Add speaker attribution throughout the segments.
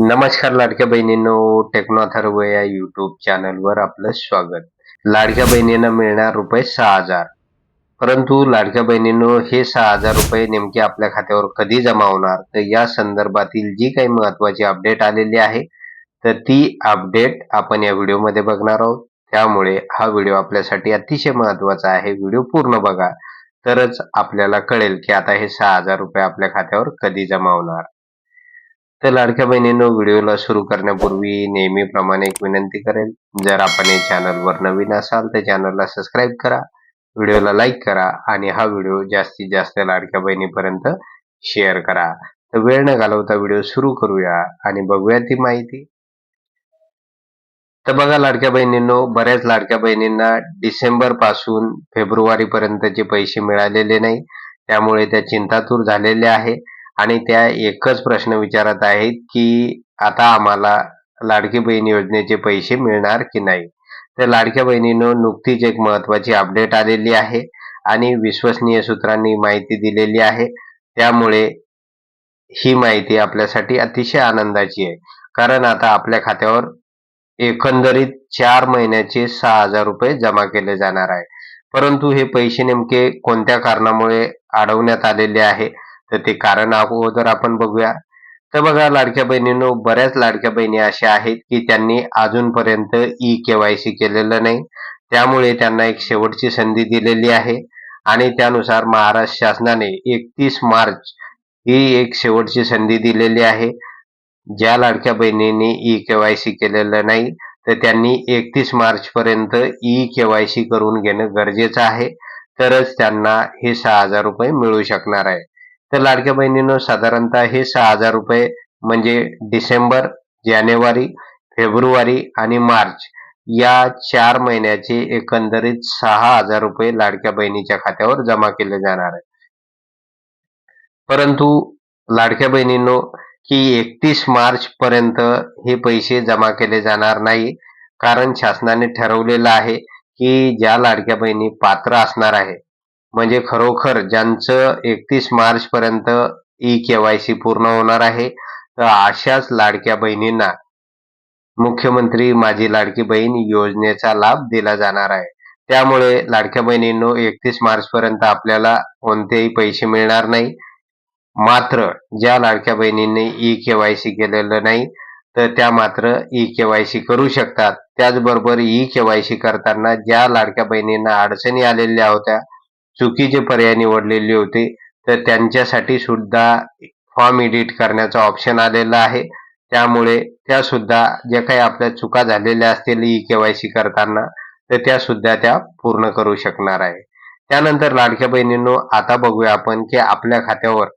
Speaker 1: नमस्कार लाडक्या बहिणींनो, टेक्नो अथर्व या युट्यूब चॅनलवर आपलं स्वागत. लाडक्या बहिणींना मिळणार रुपये 6,000. परंतु लाडक्या बहिणींनो, हे 6,000 रुपये नेमके आपल्या खात्यावर कधी जमा होणार, तर या संदर्भातील जी काही महत्वाची अपडेट आलेली आहे, तर ती अपडेट आपण या व्हिडिओमध्ये बघणार आहोत. त्यामुळे हा व्हिडिओ आपल्यासाठी अतिशय महत्वाचा आहे. व्हिडिओ पूर्ण बघा, तरच आपल्याला कळेल की आता हे 6,000 रुपये आपल्या खात्यावर कधी जमा होणार. तर लाडक्या बहिणींनो, व्हिडिओला सुरू करण्यापूर्वी नेहमीप्रमाणे एक विनंती करेल, जर आपण या चॅनलवर नवीन असाल तर चॅनलला सबस्क्राईब करा, व्हिडिओला लाईक करा आणि हा व्हिडिओ जास्तीत जास्त लाडक्या बहिणीपर्यंत शेअर करा. तर वेळ न घालवता व्हिडिओ सुरू करूया आणि बघूया ती माहिती. तर बघा लाडक्या बहिणींनो, बऱ्याच लाडक्या बहिणींना डिसेंबर पासून फेब्रुवारी पर्यंतचे पैसे मिळालेले नाही, त्यामुळे त्या चिंतातूर झालेल्या आहे आणि त्या एकच प्रश्न विचारत आहेत की आता आम्हाला लाडकी बहीण योजनेचे पैसे मिळणार की नाही. तर लाडक्या बहिणींनो, नुकतीच एक महत्वाची अपडेट आलेली आहे आणि विश्वसनीय सूत्रांनी माहिती दिलेली आहे. त्यामुळे ही माहिती आपल्यासाठी अतिशय आनंदाची आहे, कारण आता आपल्या खात्यावर एकंदरीत 4 महिन्याचे 6,000 रुपये जमा केले जाणार आहे. परंतु हे पैसे नेमके कोणत्या कारणामुळे अडवण्यात आलेले आहे, तर ते कारण अगोदर आपण बघूया. तर बघा लाडक्या बहिणींनो, बऱ्याच लाडक्या बहिणी अशा आहेत की त्यांनी अजूनपर्यंत ई-के-वाय-सी केलेलं नाही. त्यामुळे त्यांना एक शेवटची संधी दिलेली आहे आणि त्यानुसार महाराष्ट्र शासनाने 31 मार्च ही एक शेवटची संधी दिलेली आहे. ज्या लाडक्या बहिणींनी ई-के-वाय-सी केलेलं नाही, तर त्यांनी 31 मार्चपर्यंत ई-के-वाय-सी करून घेणं गरजेचं आहे. तरच त्यांना हे 6,000 रुपये मिळू शकणार आहे. तर लाडक्या बहिणींनो, साधारणतः हे 6,000 रुपये म्हणजे डिसेंबर, जानेवारी, फेब्रुवारी आणि मार्च या 4 महिन्याचे एकंदरीत 6,000 रुपये लाडक्या बहिणीच्या खात्यावर जमा केले जाणार आहे. परंतु लाडक्या बहिणींनो, की 31 मार्च पर्यंत हे पैसे जमा केले जाणार नाही, कारण शासनाने ठरवलेलं आहे की ज्या लाडक्या बहिणी पात्र असणार आहे, म्हणजे खरोखर ज्यांचं 31 मार्च पर्यंत ई-के-वाय-सी पूर्ण होणार आहे, तर अशाच लाडक्या बहिणींना मुख्यमंत्री माझी लाडकी बहीण योजनेचा लाभ दिला जाणार आहे. त्यामुळे लाडक्या बहिणींनो, 31 मार्च पर्यंत आपल्याला कोणतेही पैसे मिळणार नाही. मात्र ज्या लाडक्या बहिणींनी ई-के-वाय-सी केलेलं नाही, तर त्या मात्र ई-के-वाय-सी करू शकतात. त्याचबरोबर ई-के-वाय-सी करताना ज्या लाडक्या बहिणींना अडचणी आलेल्या होत्या, चुकीचे पर्याय निवडलेले होते, तर त्यांच्यासाठी सुद्धा फॉर्म एडिट करण्याचा ऑप्शन आलेला आहे. त्यामुळे त्या सुद्धा ज्या काही आपल्या चुका झालेल्या असतील ई-के-वाय-सी करताना, तर त्या सुद्धा त्या पूर्ण करू शकणार आहे. त्यानंतर लाडक्या बहिणींनो, आता बघूया आपण की आपल्या खात्यावर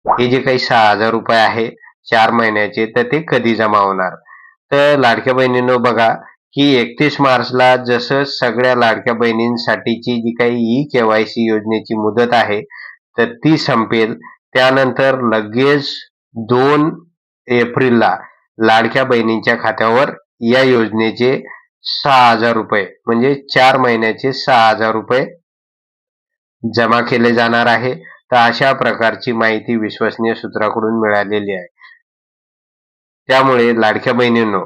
Speaker 1: हे जे काही 6,000 रुपये आहे 4 महिन्याचे, तर ते कधी जमा होणार. तर लाडक्या बहिणींनो बघा, की 31 मार्चला जसं सगळ्या लाडक्या बहिणींसाठीची जी काही ई-के-वाय-सी योजनेची मुदत आहे, तर ती संपेल. त्यानंतर लगेच 2 एप्रिलला लाडक्या बहिणींच्या खात्यावर या योजनेचे 6,000 रुपये म्हणजे 4 महिन्याचे 6,000 रुपये जमा केले जाणार आहे. तर अशा प्रकारची माहिती विश्वसनीय सूत्राकडून मिळालेली आहे. त्यामुळे लाडक्या बहिणींनो,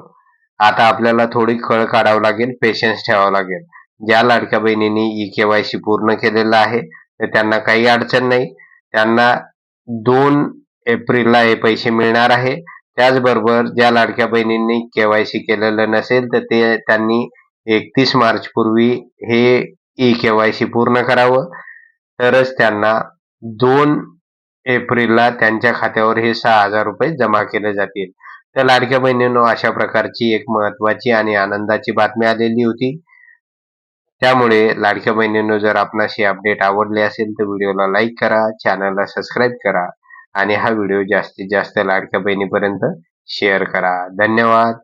Speaker 1: आता आपल्याला थोडी कळ काढावं लागेल, पेशन्स ठेवावं लागेल. ज्या लाडक्या बहिणींनी ई-के-वाय-सी पूर्ण केलेलं आहे, तर त्यांना काही अडचण नाही. त्यांना 2 एप्रिलला हे पैसे मिळणार आहे. त्याचबरोबर ज्या लाडक्या बहिणींनी के-वाय-सी केलेलं नसेल, तर त्यांनी 31 मार्च पूर्वी हे ई-के-वाय-सी पूर्ण करावं, तरच त्यांना 2 एप्रिलला त्यांच्या खात्यावर हे 6,000 रुपये जमा केले जातील. तर लाडक्या बहिणींनो, अशा प्रकारची एक महत्वाची आणि आनंदाची बातमी आलेली होती. त्यामुळे लाडक्या बहिणींनो, जर आपणास ही अपडेट आवडली असेल तर व्हिडिओला लाईक करा, चॅनलला सबस्क्राईब करा आणि हा व्हिडिओ जास्तीत जास्त लाडक्या बहिणीपर्यंत शेअर करा. धन्यवाद.